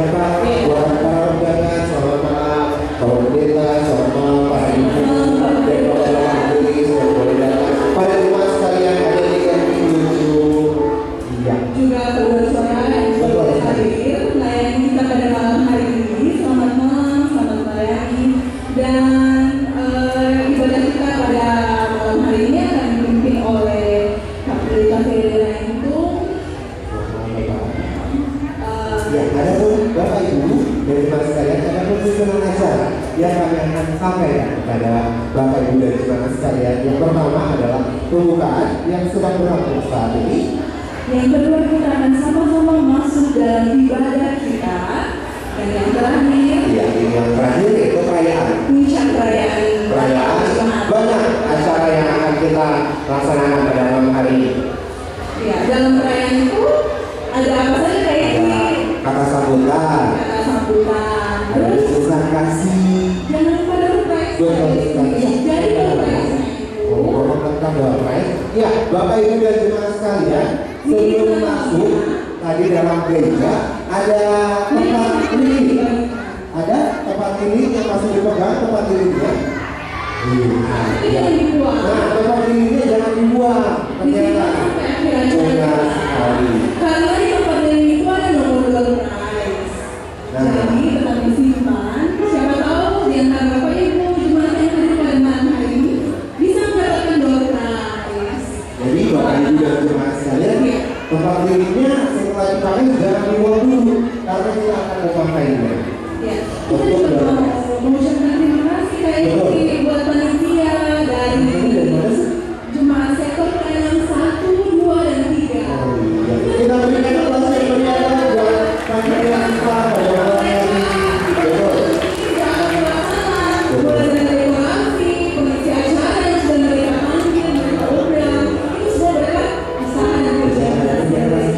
Pak buat para undangan, selamat malam para pendeta, selamat malam para ibu dan para hadirin yang boleh datang. Pada jemaat sekalian ada 37 iya. Juga saudara suara yang boleh hadir melayani kita pada malam hari ini. Selamat malam, selamat melayani. Dan ibadah kita pada malam hari ini akan dipimpin oleh Kapten Ferry Laintung. Ya, ada pun Bapak Ibu dan jemaat sekalian, ada pun susunan acara yang kami akan sampaikan kepada Bapak Ibu dan jemaat sekalian. Yang pertama adalah pembukaan yang sedang berlangsung saat ini. Yang kedua kita akan sama-sama masuk dalam ibadah kita. Dan yang terakhir, ya, yang terakhir itu perayaan. puncak perayaan. Banyak acara yang akan kita laksanakan pada malam hari ini. Ya, dalam perayaan itu ada apa saja kayak ini? Kata sambutan, ada ucapan kasih, jangan lupa door prize. Jadi door prize. ngomong tentang door prize. Ya, Bapak Ibu dan jemaat sekalian, sebelum masuk tadi dalam gereja ada tempat lilin. Ada tempat lilin yang masih dipegang, tempat lilinnya. Iya, dibuang. Nah, tempat lilinnya jangan dibuang. Ternyata benar sekali. Karena di tempat lilin itu ada nomor door prize. Jadi tetap disimpan. Siapa tahu di antara Bapak Ibu jemaat yang hadir pada malam hari ini bisa mendapatkan door prize. Jadi Bapak Ibu dan jemaat sekalian, tempat lilinnya setelah dipakai jangan dibuang dulu karena kita akan memakainya. Ya, kita juga mau mengucapkan terima kasih kayak ini buat panitia dari jemaat sektor pelayanan 1, 2, dan 3. Oh iya. Kita berikan aplaus yang meriah buat panitia kita pada malam hari ini. Betul. Mulai dari dekorasi, pengisi acara yang sudah mereka panggil, mereka undang, itu semua mereka usaha dan kerja keras.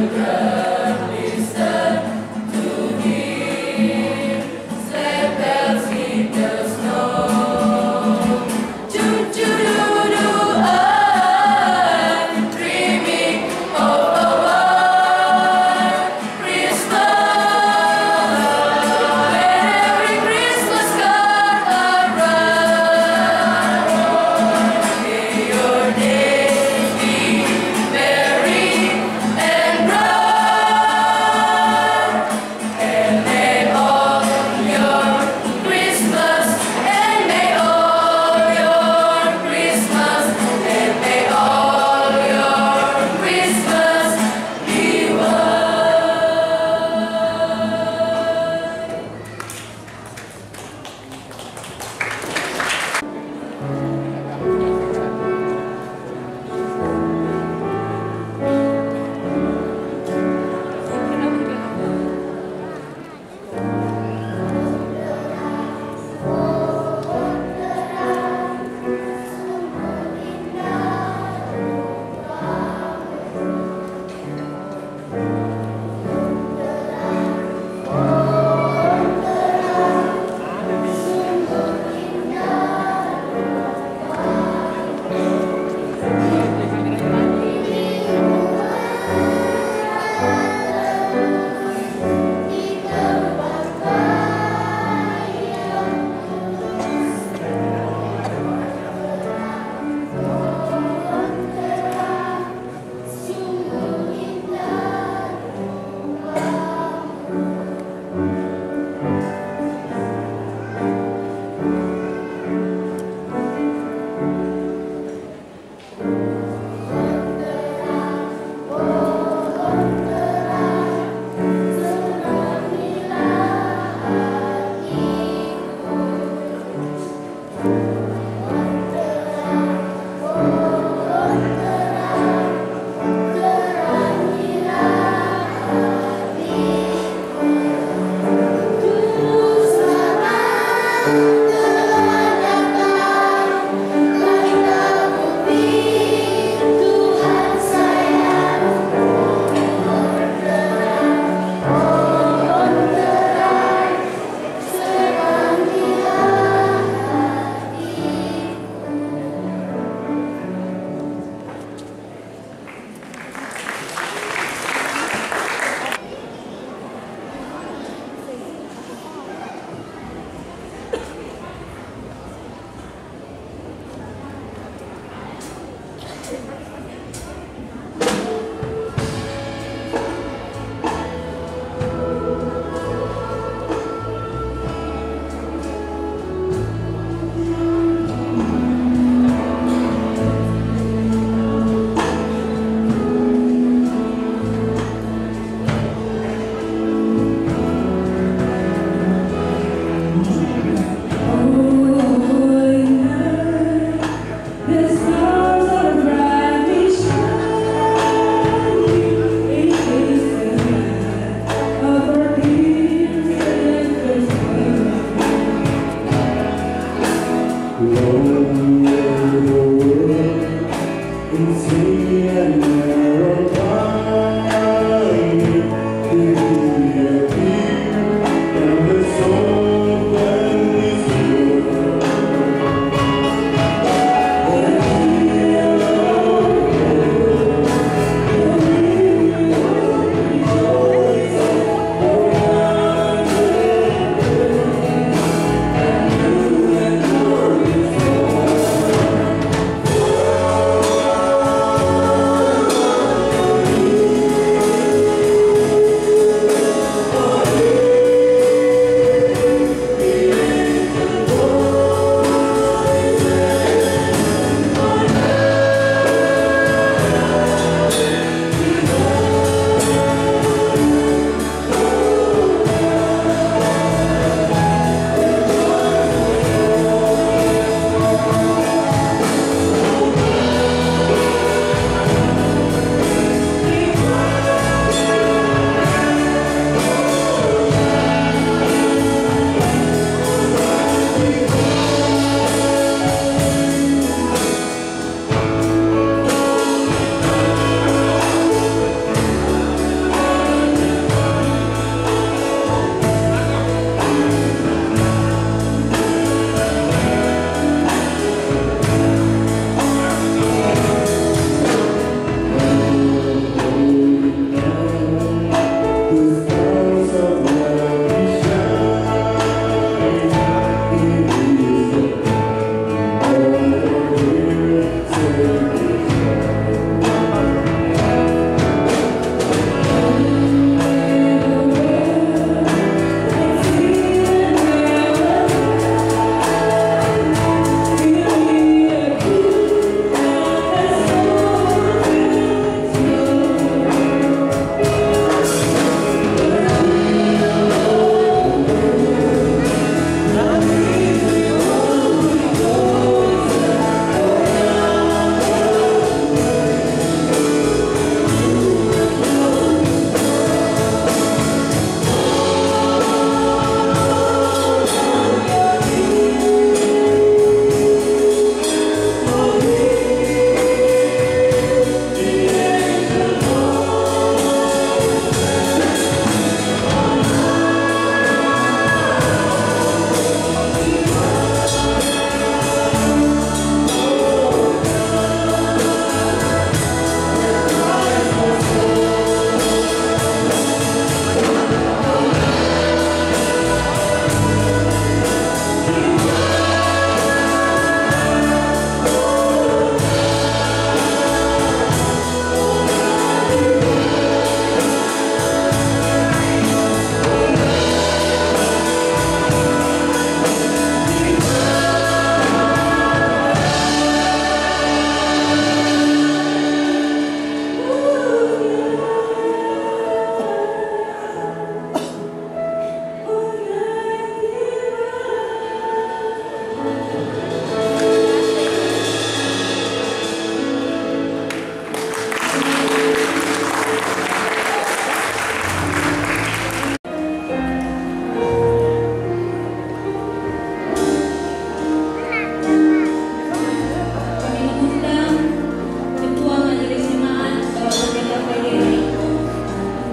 Your days be merry and bright.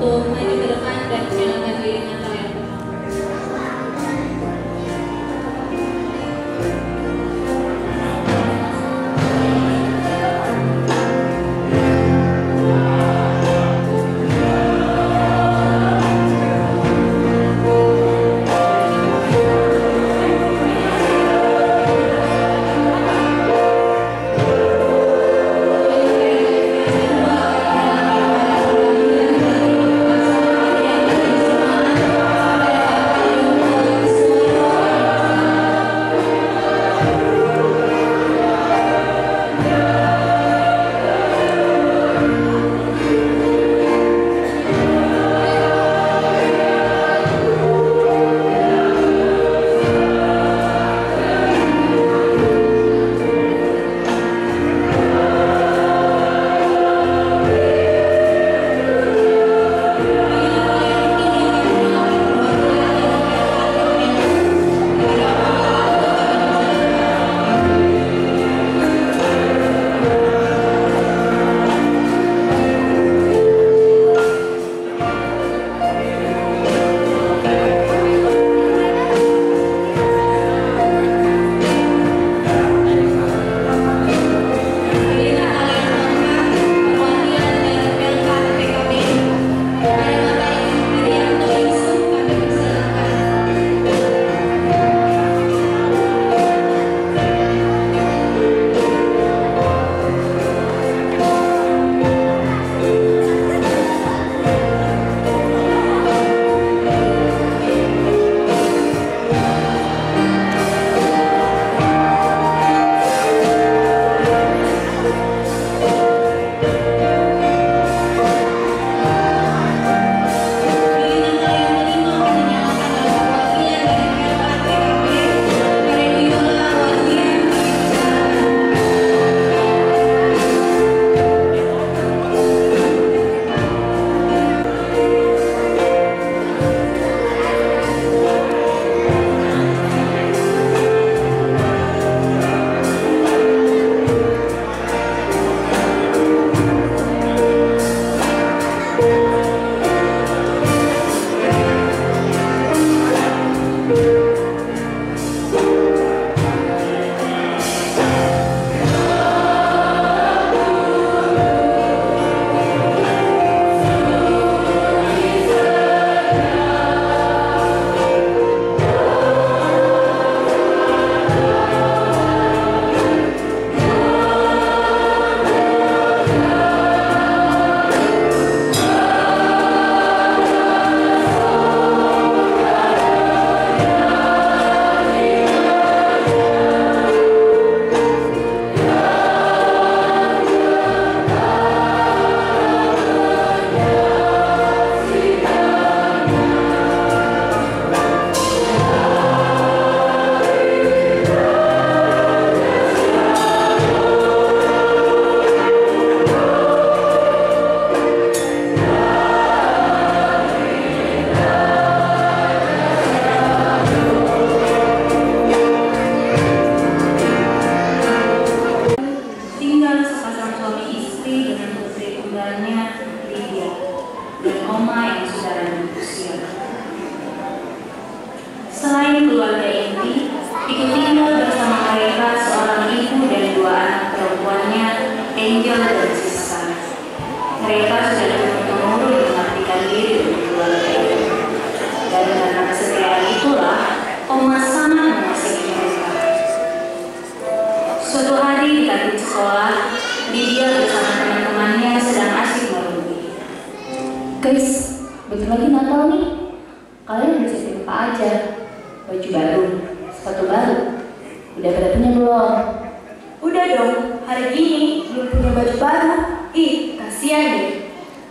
untuk maju ke depan dan silakan diri dengan kalian. Selain keluarga inti, ikut tinggal bersama mereka seorang ibu dan dua anak perempuannya, Angel dan Siska. Mereka sudah turun-temurun mengabdikan diri untuk keluarga itu. Dan karena kesetiaan itulah, Oma sangat mengasihi mereka. Suatu hari di kantin sekolah, Lydia bersama teman-temannya sedang asik merumpi. Guys, bentar lagi Natal nih. Kalian udah siapin apa aja? Baju baru, sepatu baru. Udah pada punya belum? Udah dong, hari gini belum punya baju baru. Ih, kasihan deh.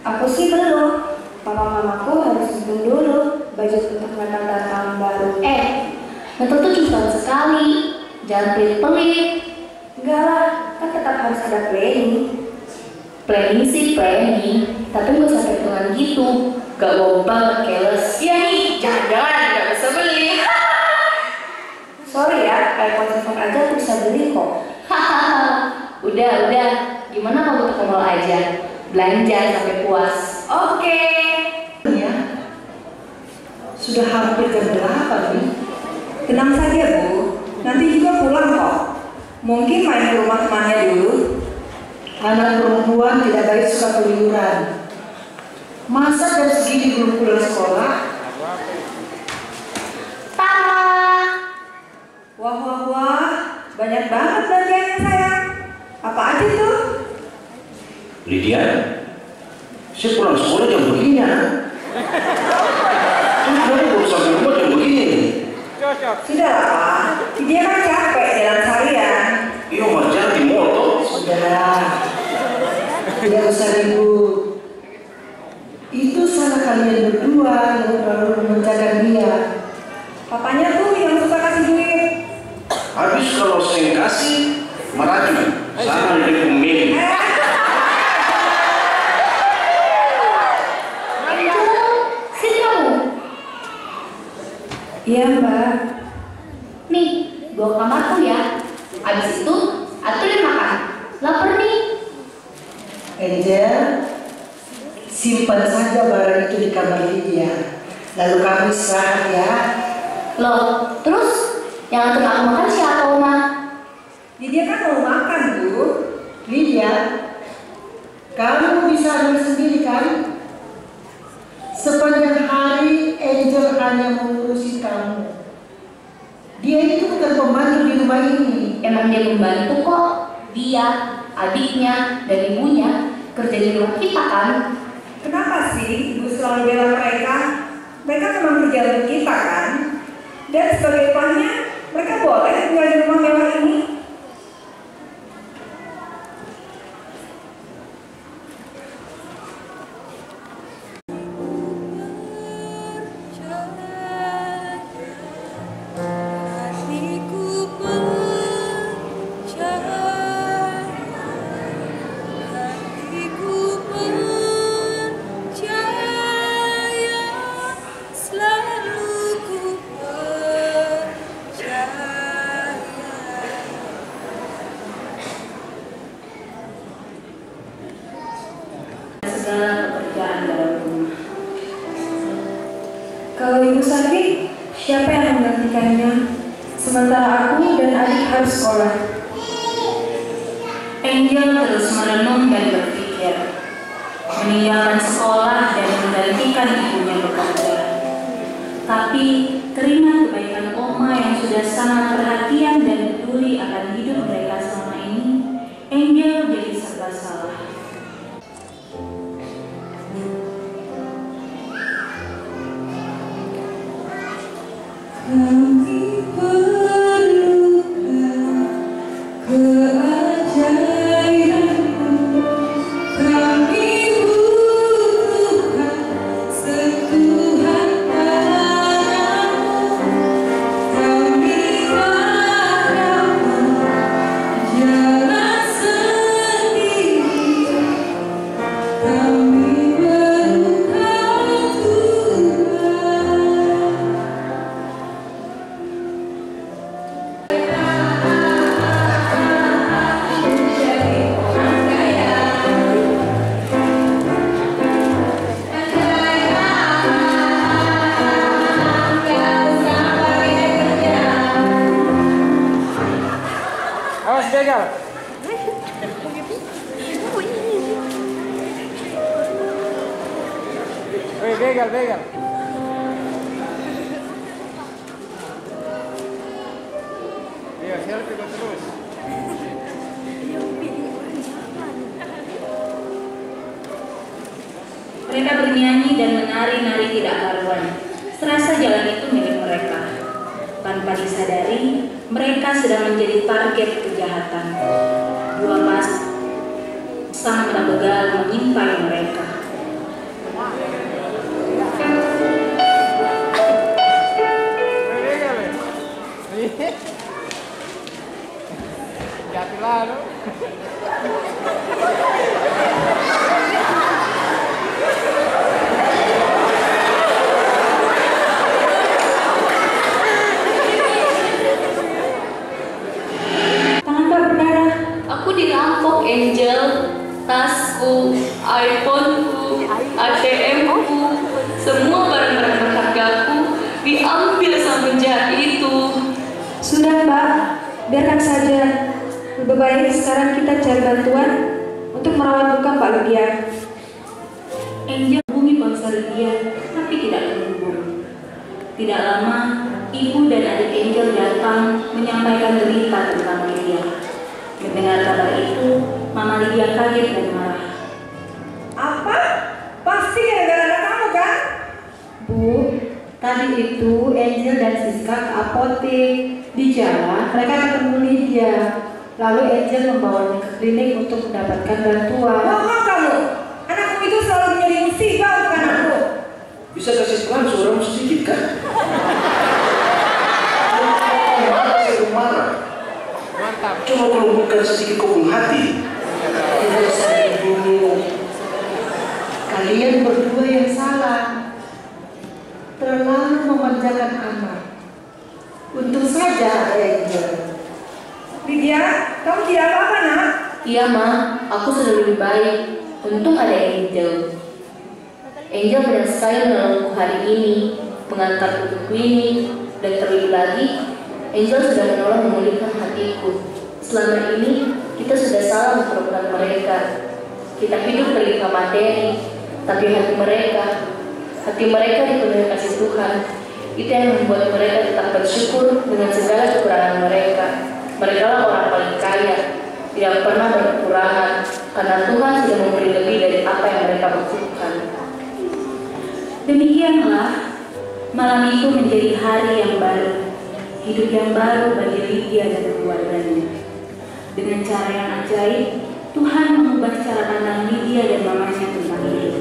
Aku sih belum. Papa mamaku harus simpen dulu baju untuk Natal dan tahun baru. Natal tuh cuma tahun sekali. Jangan pelit-pelit. Enggak lah, kan tetap harus ada planning. Planning sih planning, tapi gak usah perhitungan gitu. Gak bombal, careless. Iya nih, jangan-jangan gak bisa beli. Sorry ya, iPhone 7 aja aku bisa beli kok. Udah. Gimana kalau kita ke mall aja? Belanja sampai puas. Oke. Sudah hampir jam 8 nih. Tenang saja Bu, nanti juga pulang kok. Mungkin main ke rumah temannya dulu. Anak perempuan tidak baik suka keluyuran. Masa jam segini belum pulang sekolah? Wah, banyak banget belanjanya sayang. Apa aja tuh? Lydia, saya pulang sekolah jam begini ya. Kamu baru sampai rumah jam begini. Sudahlah Pak, dia kan capek jalan seharian. Iya mas, jangan di motor. Sudah, tidak usah ribut. Itu salah kalian berdua yang terlalu mementingkan dia. Papanya tuh yang suka kasih duit. Habis kalau saya kasih, meraju sama dengan pemilik. Sini kamu. Iya Mbak. Nih, bawa ke kamarku ya. Abis itu, aturin makan. Lapar nih. Angel, simpan saja barang itu di kamar Lydia. Lalu kamu istirahat ya. Loh, terus yang atur aku makan siapa, Oma? Dia kan mau makan Bu. Lydia, kamu bisa ambil sendiri kan? Sepanjang hari Angel hanya mengurusi kamu. Dia itu bukan pembantu di rumah ini. Emang dia membantu kok. Dia, adiknya, dan ibunya kerja di rumah kita kan? Kenapa sih Ibu selalu bela mereka? Mereka memang kerja untuk kita kan? Dan sebagai upahnya, mereka boleh tinggal di rumah mewah ini. Segala pekerjaan dalam rumah. Kalau Ibu sakit, siapa yang menggantikannya? Sementara aku dan adik harus sekolah. Angel terus merenung dan berpikir, meninggalkan sekolah dan menggantikan ibunya bekerja. Tapi teringat kebaikan Oma yang sudah sangat perhatian dan peduli akan hidup mereka selama ini, Angel jadi serba salah. Kami perlukan keajaibanmu, kami butuhkan sentuhan tanganmu, kami tak dapat jalan sendiri, kami perlukan Tuhan. Awas begal. Woi, begal. Iya, selfie kau terus. Mereka bernyanyi dan menari-nari tidak karuan. Serasa jalan itu milik mereka. Tanpa disadari, mereka sedang menjadi target kejahatan. Dua pasang begal mengintai mereka. Jatuh lalu. Tangan berdarah. Aku dirampok, Angel. Tasku, iPhone Lebih baik sekarang kita cari bantuan untuk merawat luka Mbak Lydia. Angel menghubungi ponsel Lydia, tapi tidak terhubung. Tidak lama, ibu dan adik Angel datang menyampaikan berita tentang Lydia. Mendengar kabar itu, Mama Lydia kaget dan marah. Apa? Pasti gara-gara anak kamu kan? Bu, tadi itu Angel dan Siska ke apotek. Di jalan mereka ketemu Lydia. Lalu Angel membawanya ke klinik untuk mendapatkan bantuan. Bohong kamu! Anakku itu selalu menjadi musibah untuk anakku. Bisa kasih pelan suaramu sedikit kan? Saya marah. Mantap. Coba melumpuhkan sedikit kopong hati. Tidak usah ibu. Kalian berdua yang salah. Terlalu memanjakan anak. Untung saja ada Angel. Lydia, kamu tidak apa-apa nak? Iya Ma, aku sudah lebih baik. Untung ada Angel. Angel benar sekali menolongku hari ini, mengantarku ke klinik, dan terlebih lagi, Angel sudah menolong memulihkan hatiku. Selama ini, kita sudah salah memperlakukan mereka. Kita hidup terikat materi, tapi hati mereka dipenuhi kasih Tuhan. Itu yang membuat mereka tetap bersyukur dengan segala kekurangan mereka. Mereka lah orang paling kaya, tidak pernah berkekurangan, karena Tuhan sudah memberi lebih dari apa yang mereka butuhkan. Demikianlah, malam itu menjadi hari yang baru, hidup yang baru bagi Lydia dan keluarganya. Dengan cara yang ajaib, Tuhan mengubah cara pandang Lydia dan mamanya tentang hidup.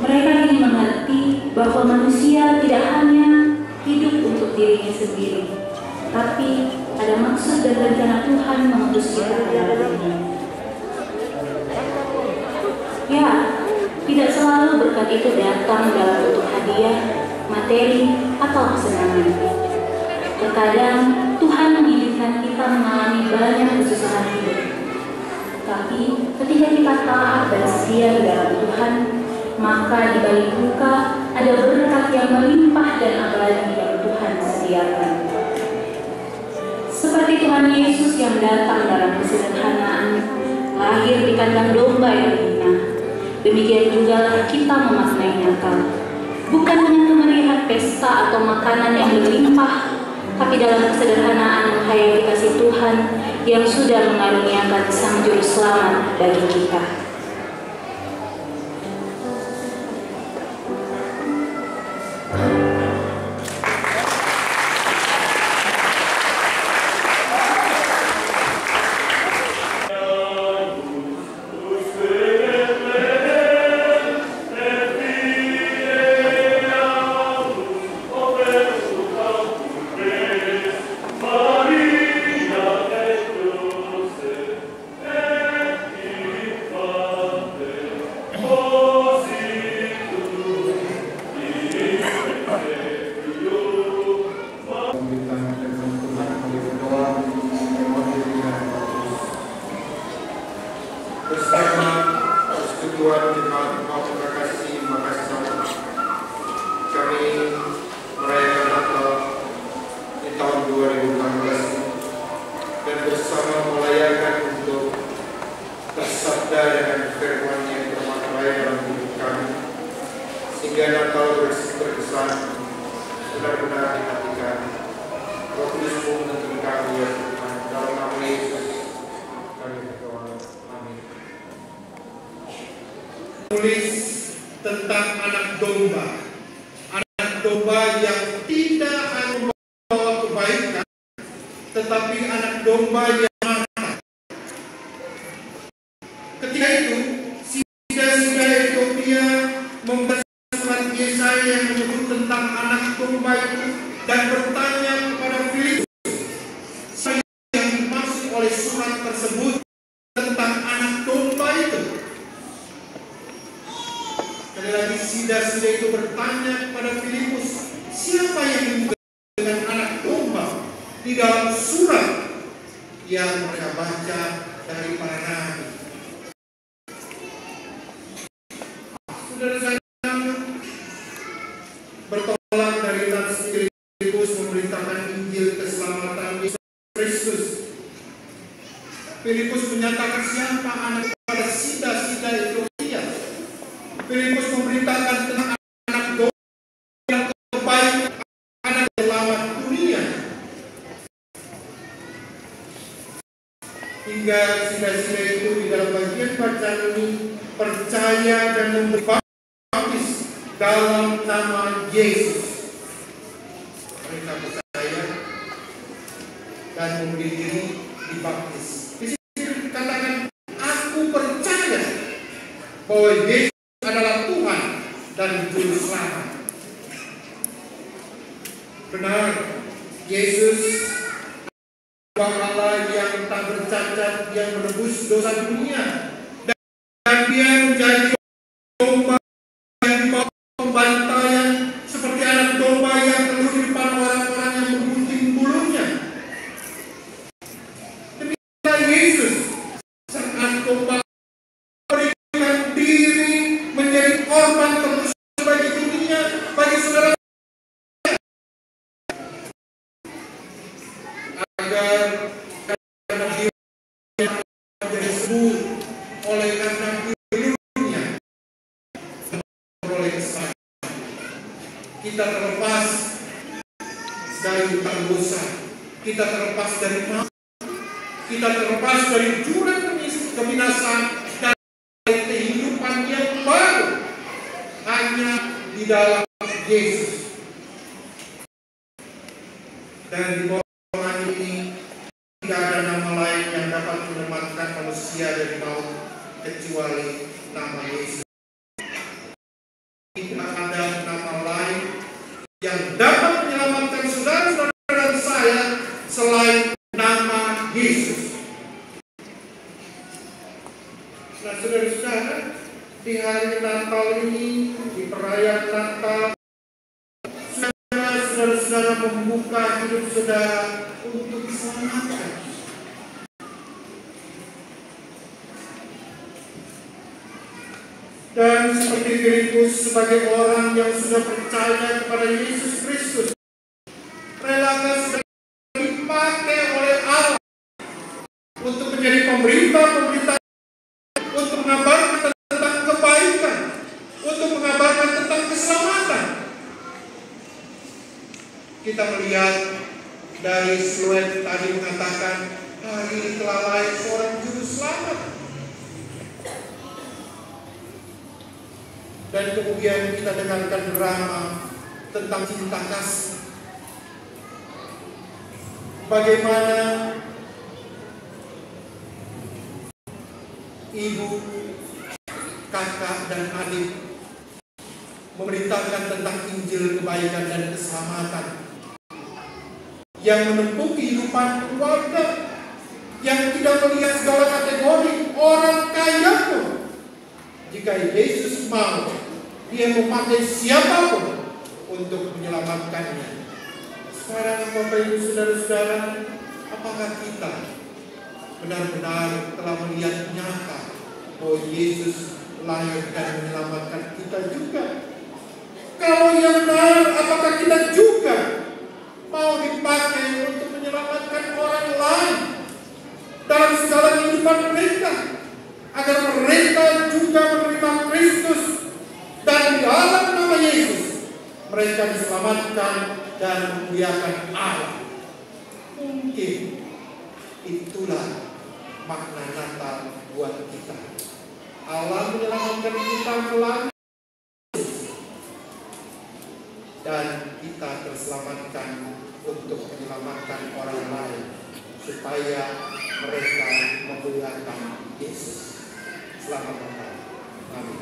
Mereka ingin mengerti bahwa manusia tidak hanya hidup untuk dirinya sendiri, tapi ada maksud dan rencana Tuhan mengutus kita ke dalam dunia. Ya, tidak selalu berkat itu datang dalam bentuk hadiah, materi, atau kesenangan. Terkadang Tuhan mengizinkan kita mengalami banyak kesusahan hidup. Tapi ketika kita taat dan setia di dalam Tuhan, maka di balik duka ada berkat yang melimpah dan abadi yang Tuhan sediakan. Seperti Tuhan Yesus yang datang dalam kesederhanaan, lahir di kandang domba yang hina. Demikian juga kita memaknai Natal. Bukan hanya melihat pesta atau makanan yang berlimpah, tapi dalam kesederhanaan menghayati kasih Tuhan yang sudah mengaruniakan Sang Juru Selamat bagi kita. Tulis tentang anak domba yang tidak hanya membawa kebaikan, tetapi anak domba yang mata. Ketika itu, sida-sida Ethiopia membaca surat Yesaya yang menyebut tentang anak domba itu dan bertanya kepada Filipus, siapa yang dimaksud oleh surat tersebut tentang anak domba itu. Sekali lagi sida-sida itu bertanya kepada Filipus, siapa yang disebut dengan anak domba di dalam surat yang mereka baca dari para nabi. Saudara saya bertolak dari Nats Filipus memberitakan Injil keselamatan Yesus Kristus. Sehingga sila-sila itu di dalam bagian bacaan ini percaya dan memberi baptis dalam nama Yesus. Mereka percaya dan memberi diri dibaptis. Di sini dikatakan, aku percaya bahwa Yesus adalah Tuhan dan Juru Selamat. Benar, Yesus Allah yang tak bercacat, yang menebus dosa dunia, dan dia menjadi domba yang dibawa pembantaian seperti anak domba yang keluh di depan orang-orang yang menggunting bulunya. Demikianlah Yesus, sang anak domba, berikan diri menjadi korban tebus bagi dunia, bagi saudara, agar karena dia menjadi sembuh oleh karena dirinya memperoleh keselamatan. Kita terlepas dari hutang dosa, kita terlepas dari maut, kita terlepas dari jurang kebinasaan dan kehidupan yang baru hanya di dalam Yesus. Dan di bawah ini tidak ada nama lain yang dapat menyelamatkan manusia dari maut kecuali nama Yesus. Tidak ada nama lain yang dapat menyelamatkan saudara-saudara dan saya selain nama Yesus. Nah, saudara-saudara, di hari Natal ini, di perayaan Natal, saudara-saudara membuka hidup saudara untuk diselamatkan. Dan seperti Filipus sebagai orang yang sudah percaya kepada Yesus Kristus, relakan sudah dipakai oleh Allah untuk menjadi pemberita-pemberita, untuk mengabarkan tentang kebaikan, untuk mengabarkan tentang keselamatan. Kita melihat dari siluet tadi mengatakan, hari ini telah lahir seorang juru selamat. Dan kemudian kita dengarkan drama tentang cinta kasih. Bagaimana ibu, kakak, dan adik memberitakan tentang Injil kebaikan dan keselamatan yang menempuh kehidupan keluarga, yang tidak melihat segala kategori orang kaya pun. Jika Yesus mau, dia memakai siapapun untuk menyelamatkannya. Sekarang Bapak Ibu Saudara-saudara, apakah kita benar-benar telah melihat nyata bahwa Yesus lahir dan menyelamatkan kita juga? Kalau yang benar, apakah kita juga mau dipakai untuk menyelamatkan orang lain dalam segala kehidupan mereka, agar mereka juga menerima Kristus dan dalam nama Yesus mereka diselamatkan dan memuliakan Allah? Mungkin itulah makna Natal buat kita. Allah menyelamatkan kita melalui dan kita terselamatkan untuk menyelamatkan orang lain supaya mereka memuliakan Yesus. Selamat Natal. Amin.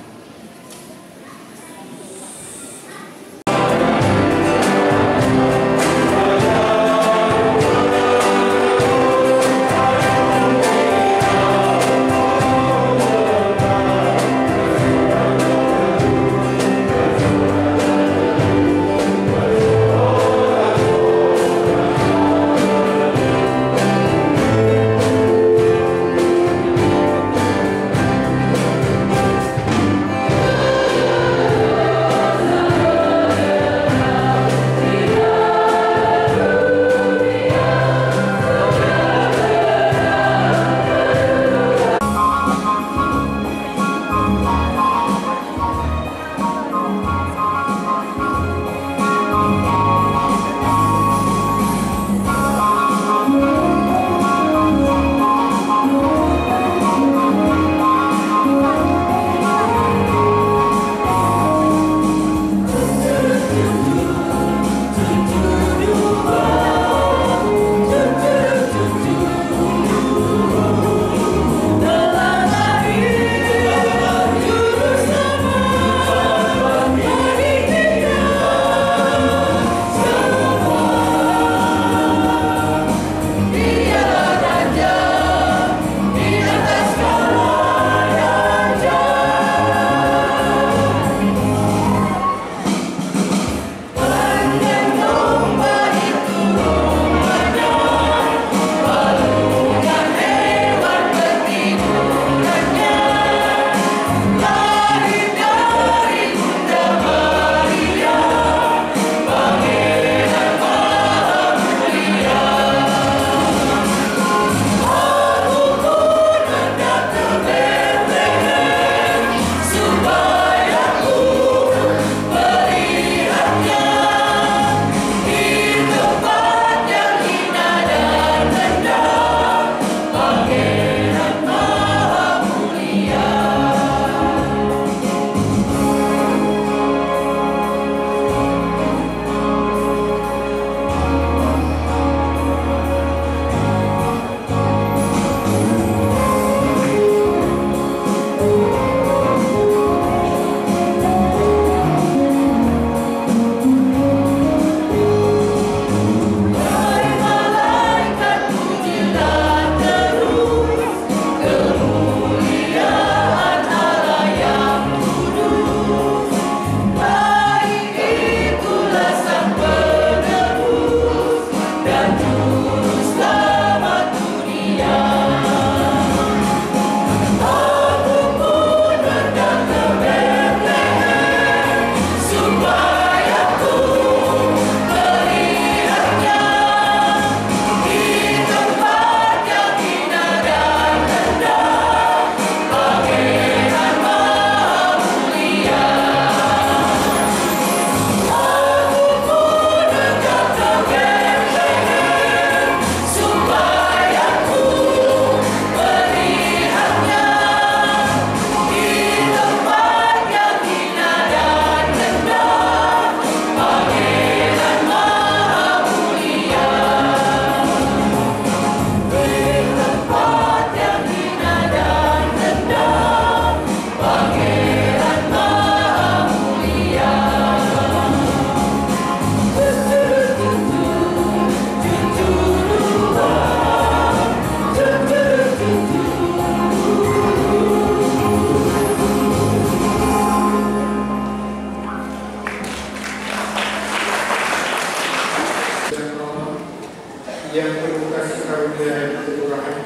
yang penuh kasih karunia dan kelurahan,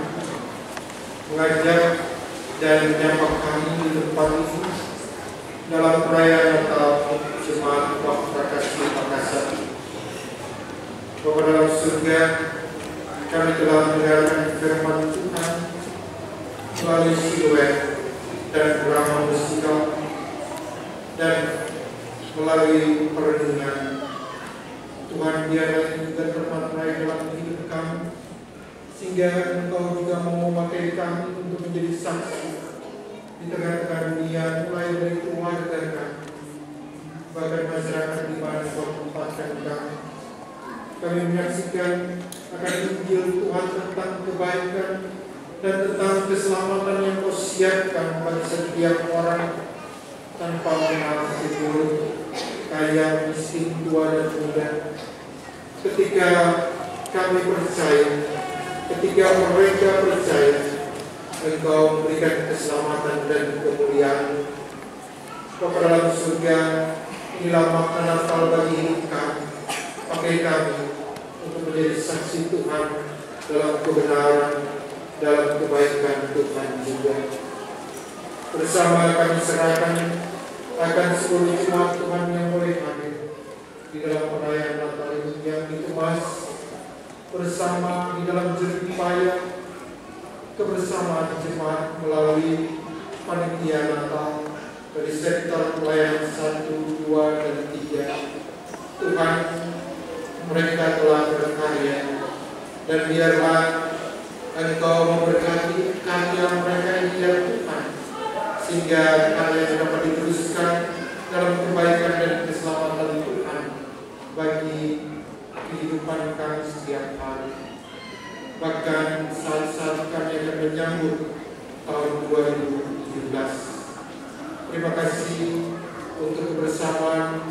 mengajak dan menyapa kami di tempat ini dalam perayaan Natal Jemaat Prakasih Makassar. Bapa dalam surga, kami telah mendengarkan firman Tuhan melalui siluet dan drama musikal dan melalui perenungan. Tuhan, biarlah ini juga terpakai dalam hidup kami, sehingga Engkau juga mau memakai kami untuk menjadi saksi di tengah-tengah dunia, mulai dari keluarga kami, bahkan masyarakat di mana Engkau tempatkan kami. Kami menyaksikan akan Injil Tuhan tentang kebaikan dan tentang keselamatan yang Kau siapkan bagi setiap orang tanpa mengenal buruk, kaya, miskin, tua dan muda. Ketika kami percaya, ketika mereka percaya, Engkau memberikan keselamatan dan kemuliaan. Bapa dalam surga, inilah makna Natal bagi hidup kami. Pakai kami untuk menjadi saksi Tuhan dalam kebenaran, dalam kebaikan Tuhan juga. Bersama kami serahkan akan seluruh jemaat Tuhan yang boleh hadir di dalam perayaan Natal ini yang dikemas bersama di dalam jerih payah kebersamaan jemaat melalui panitia Natal dari sektor pelayanan 1, 2, dan 3. Tuhan, mereka telah berkarya dan biarlah Engkau memberkati karya mereka ini ya Tuhan, sehingga karya dapat diteruskan dalam kebaikan dan keselamatan Tuhan bagi kehidupan kami setiap hari. Bahkan saat-saat kami akan menyambut tahun 2017. Terima kasih untuk kebersamaan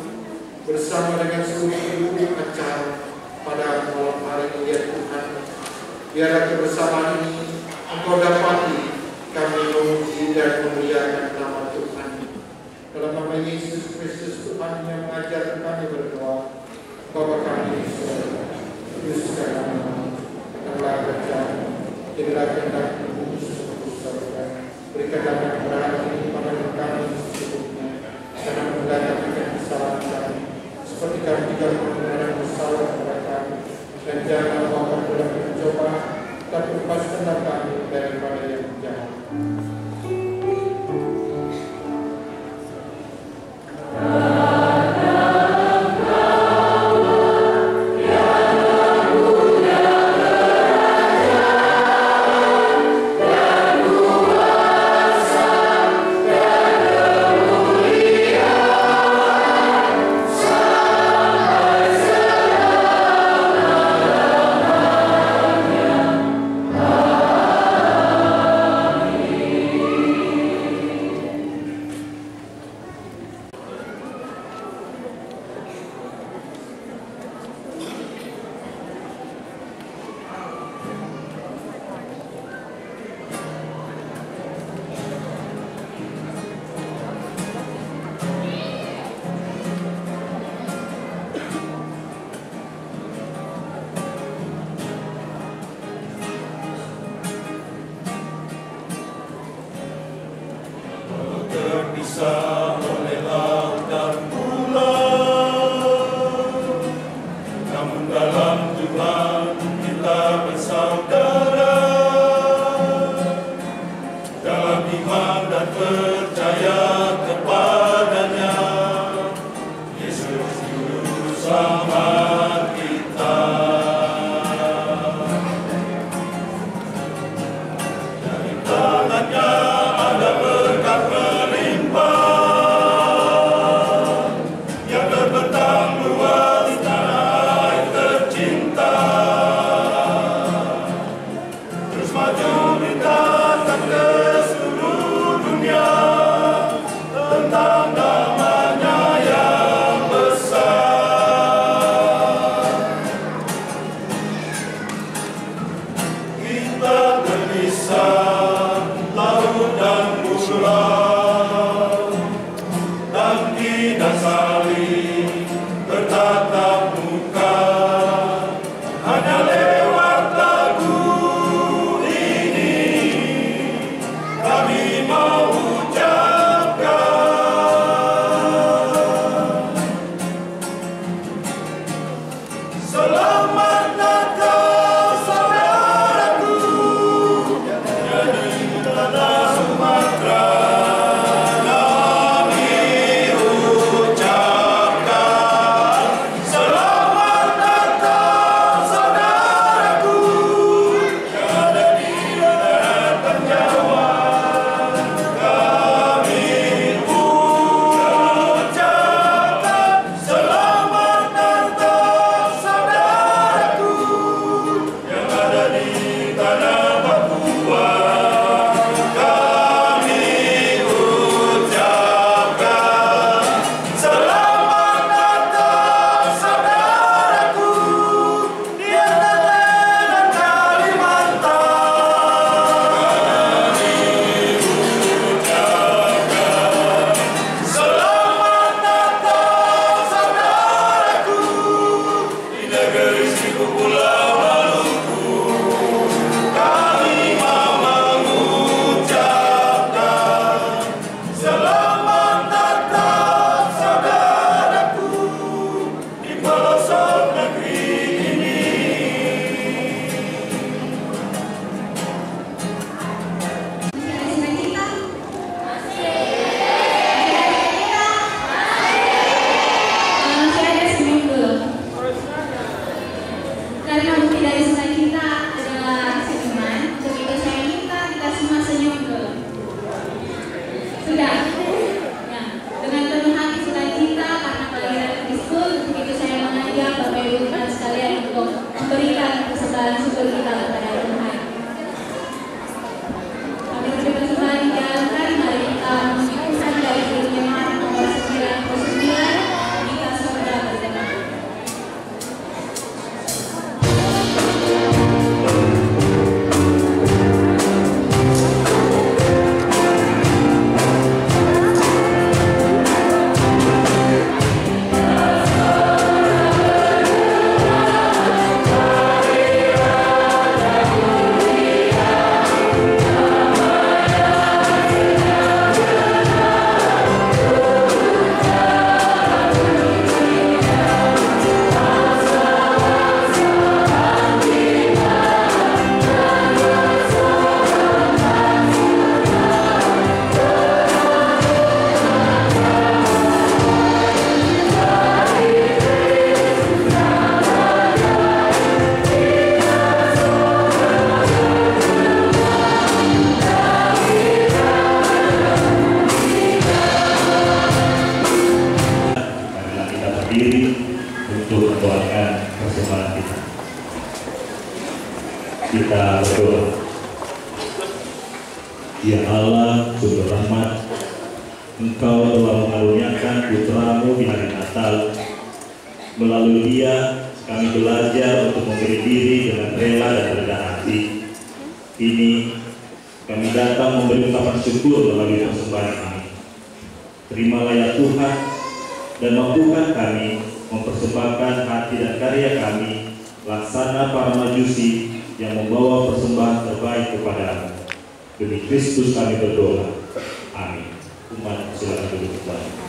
bersama dengan seluruh acara pada malam hari ini ya Tuhan. Biarlah kebersamaan ini Engkau dapati kami memuji dan memuliakan nama Tuhan. Dalam nama Yesus Kristus Tuhan yang mengajar kami berdoa. Bapa kami di surga, kuduskan namamu, datanglah kerajaan-Mu, jadilah kehendak-Mu di bumi seperti di surga. Berikanlah kami hari ini makanan kami secukupnya, jangan menggantungkan kesalahan kami, seperti kami juga mengampuni kesalahan kepada kami, dan jangan bawa kami dalam pencobaan, tapi lepaskanlah kami daripada yang jahat. Amen. diri untuk membawakan persembahan kita. Kita berdoa. Ya Allah, Sumber Rahmat, Engkau telah mengaruniakan Putramu di hari Natal. Melalui Dia, kami belajar untuk memberi diri dengan rela dan rendah hati. Kini, kami datang memberi ungkapan syukur melalui persembahan ini. Terimalah ya Tuhan, dan mampukan kami mempersembahkan hati dan karya kami, laksana para majusi yang membawa persembahan terbaik kepada-Mu. Demi Kristus kami berdoa. Amin. Umat silakan duduk kembali.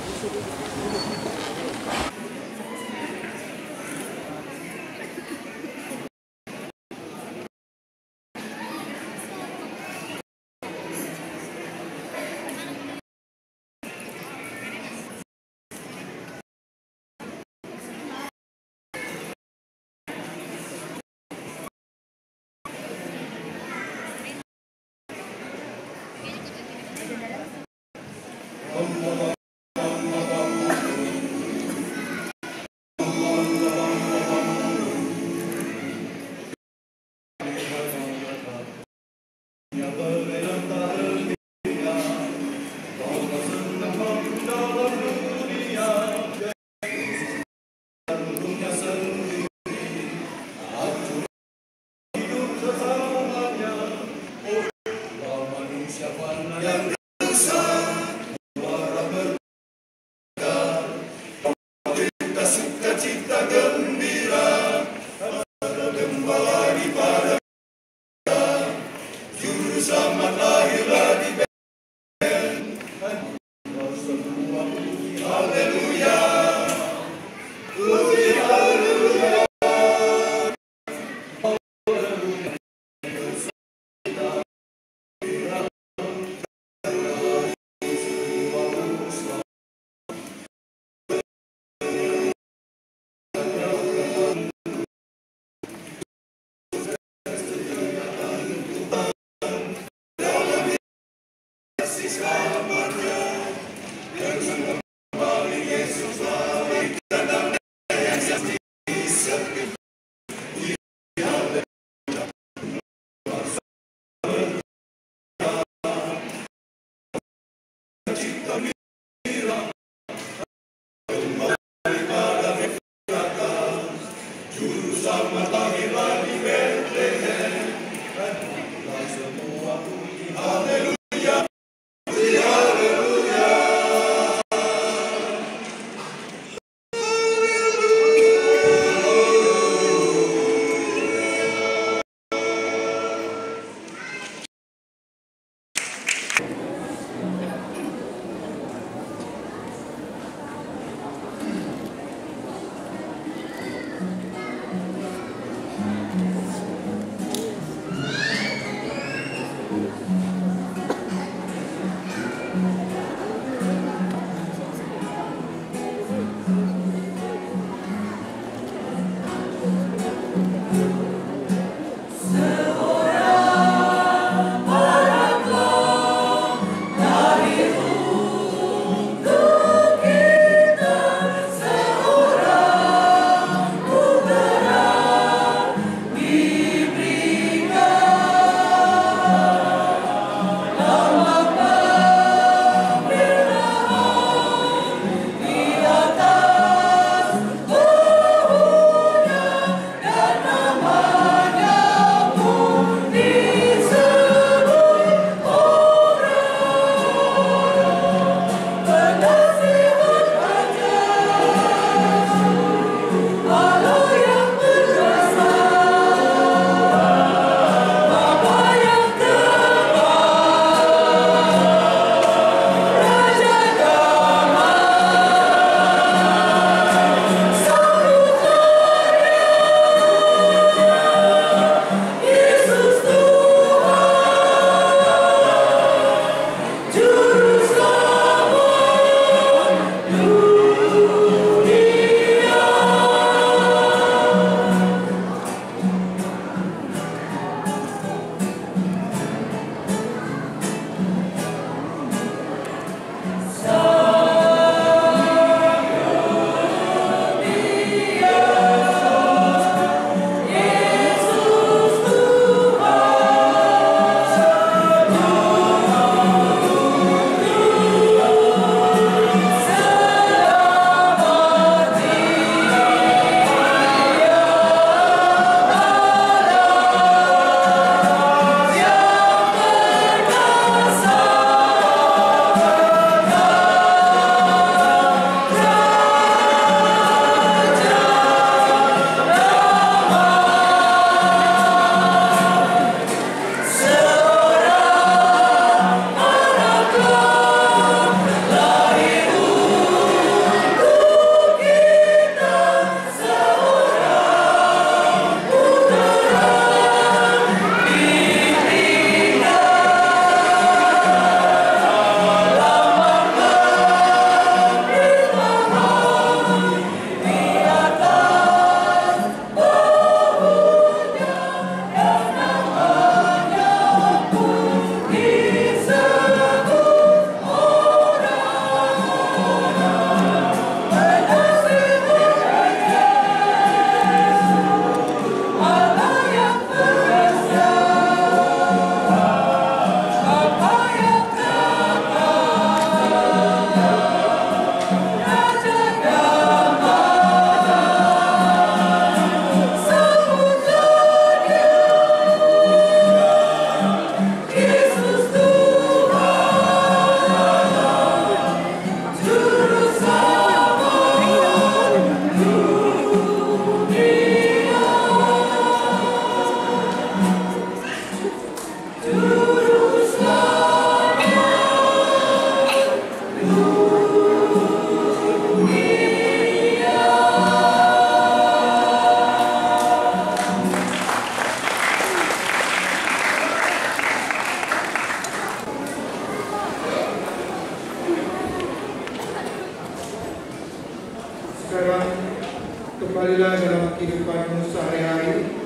kembalilah dalam kehidupanmu sehari-hari.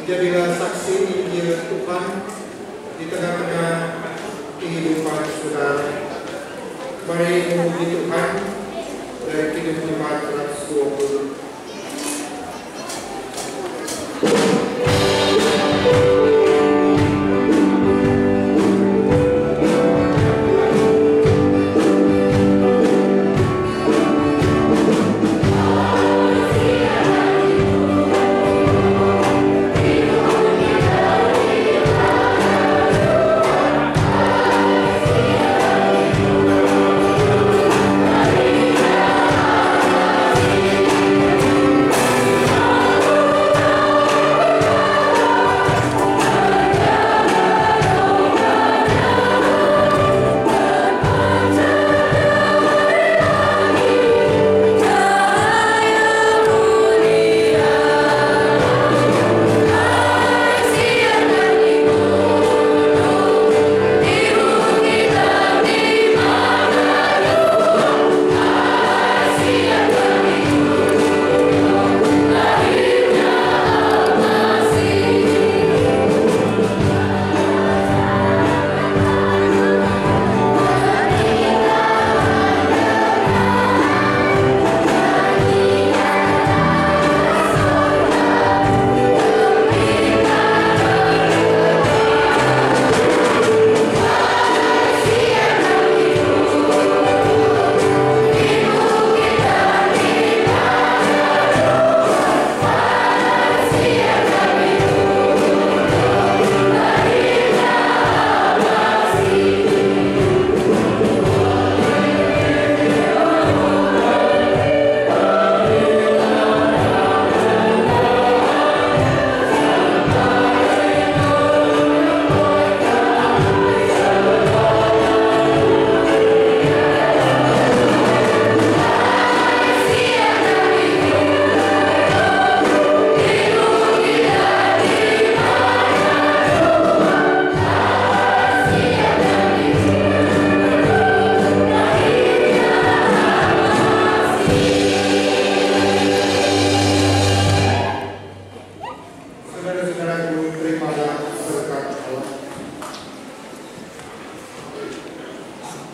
Jadilah saksi Injil Tuhan di tengah-tengah kehidupan saudara. Mari memuji Tuhan dari Kidung 420.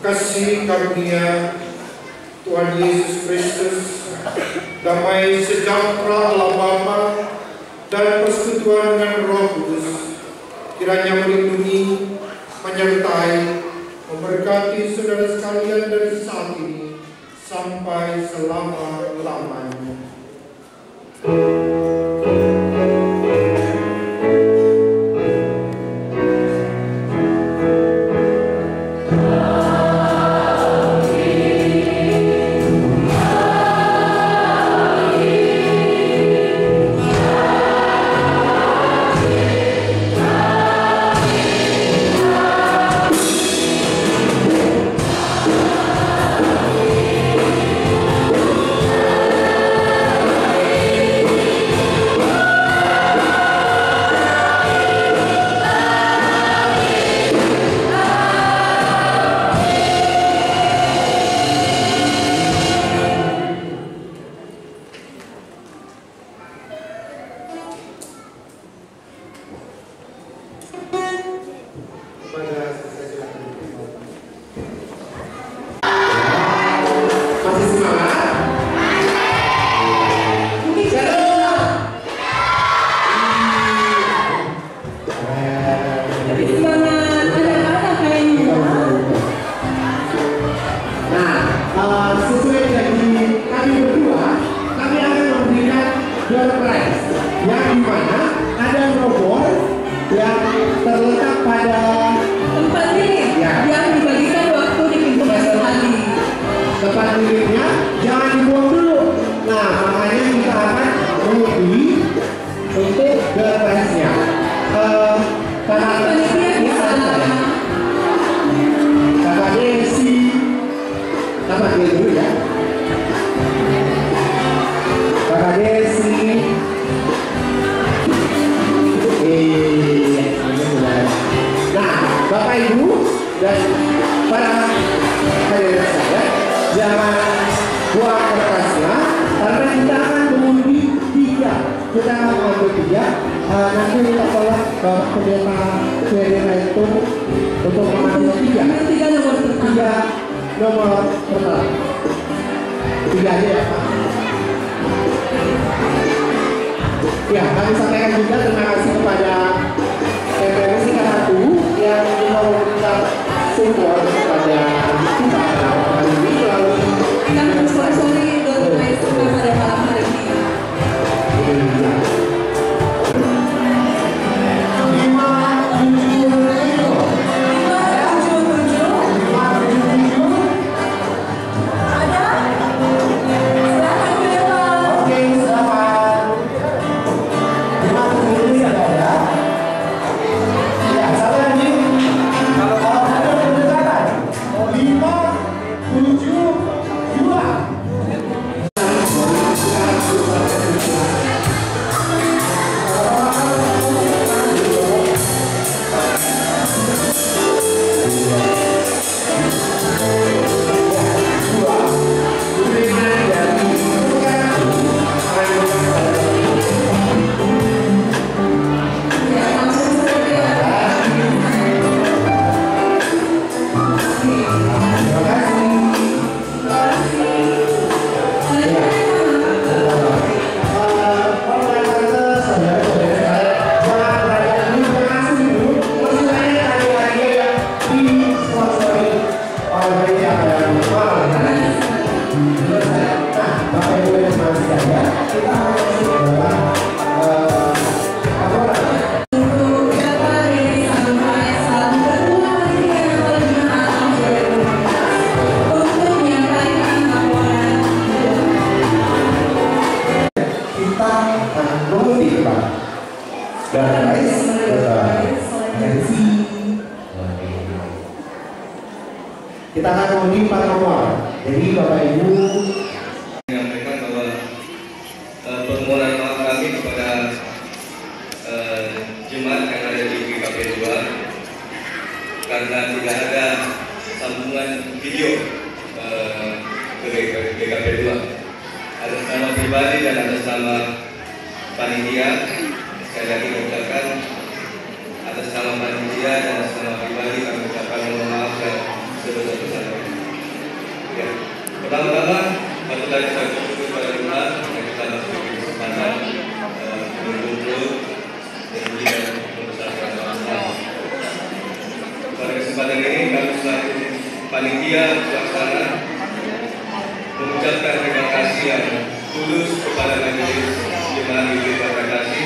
Kasih karunia Tuhan Yesus Kristus, damai sejahtera Allah Bapa dan persekutuan dengan Roh Kudus kiranya melindungi, menyertai, memberkati saudara sekalian dari saat ini sampai selama-lamanya. Amin. kita mengambil 3. Nanti kita tolak Bapak Pendeta Verena itu untuk mengambil 3. 3 nomor pertama. 3 aja ya Pak. Ya, kami sampaikan juga terima kasih kepada PPRC Karatu yang mau memberikan support kepada kita hari ini melalui kita mensponsori Dr. Maestro pada malam hari ini. Kita akan mengundi 4 nomor. Jadi Bapak Ibu menyampaikan bahwa permohonan maaf kami kepada jemaat yang ada di GKP 2 karena tidak ada sambungan video ke GKP 2. Atas nama pribadi dan atas nama panitia, saya lagi mengucapkan atas nama panitia dan atas nama pribadi kami ucapkan mohon maaf dan sebesar-besarnya. Ya, pertama-tama patut lagi saya bersyukur kepada Tuhan yang kita masuk di kesempatan berkumpul dan membesarkan bangsa. Pada kesempatan ini kami selaku panitia pelaksana mengucapkan terima kasih yang tulus kepada majelis jemaat Gereja Terima Kasih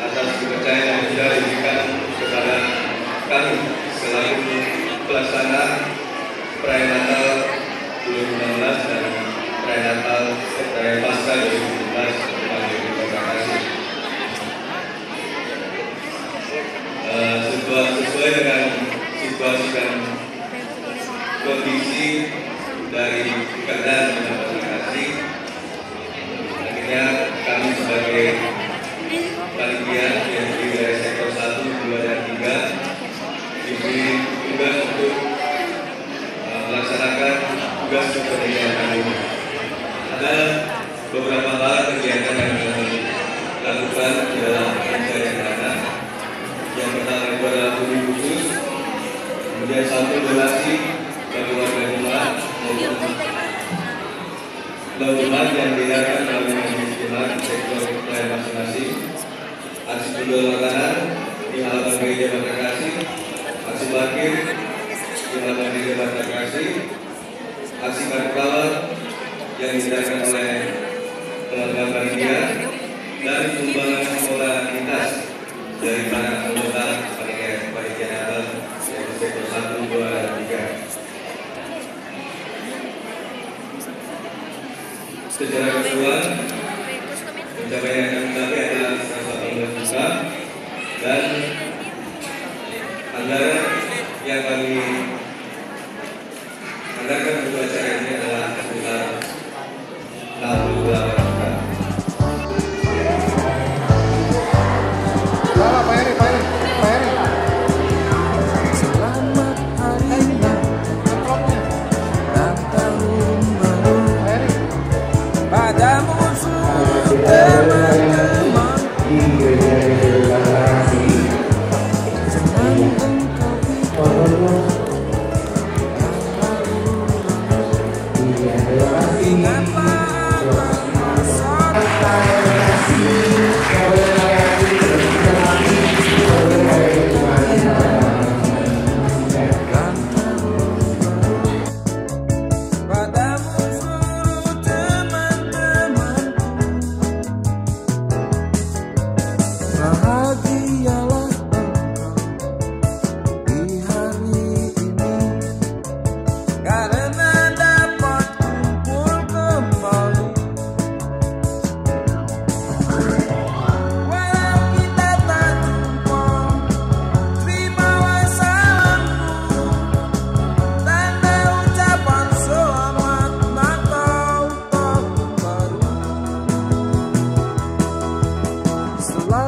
atas kepercayaan yang sudah diberikan kepada kami selaku pelaksana perayaan Natal 2016 dan perayaan Natal perayaan Paskah 2017 bagi Terima Kasih. Sesuai dengan situasi dan kondisi dari keadaan Terima Kasih, akhirnya kami sebagai panitia yang terdiri dari sektor 1, 2, dan 3 diberi tugas untuk melaksanakan tugas kepentingan kami. Ada beberapa hal kegiatan yang kami lakukan di dalam acara yang yang pertama itu adalah studi khusus, kemudian satu donasi bagi warga jemaat maupun jemaat yang diadakan melalui majelis jemaat sektor lain masing-masing, aksi penjual makanan di halaman Gereja Terima Kasih, aksi parkir di halaman Gereja Terima Kasih, aksi karnaval yang diadakan oleh teman-teman panitia, dan sumbangan sekolah lintas dari para anggota panitia Natal yaitu sektor 1, 2, dan 3. Secara keseluruhan pencapaian yang kami capai adalah 118 juta dan anggaran yang kami anggarkan untuk acara ini adalah sekitar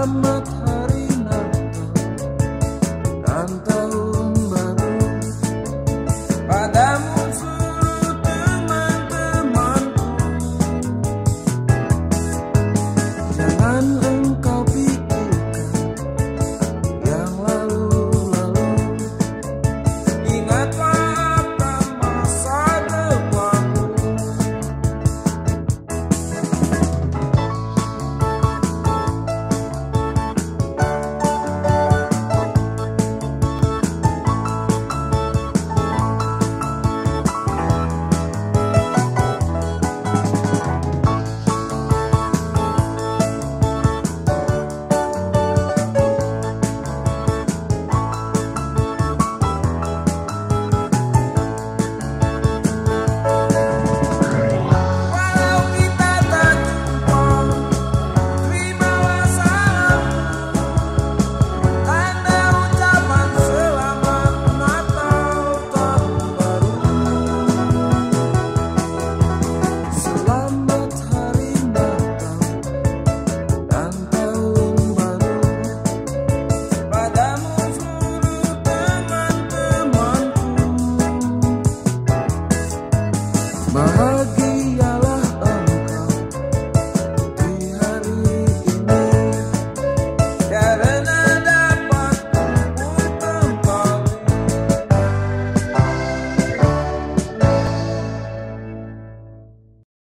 Selamat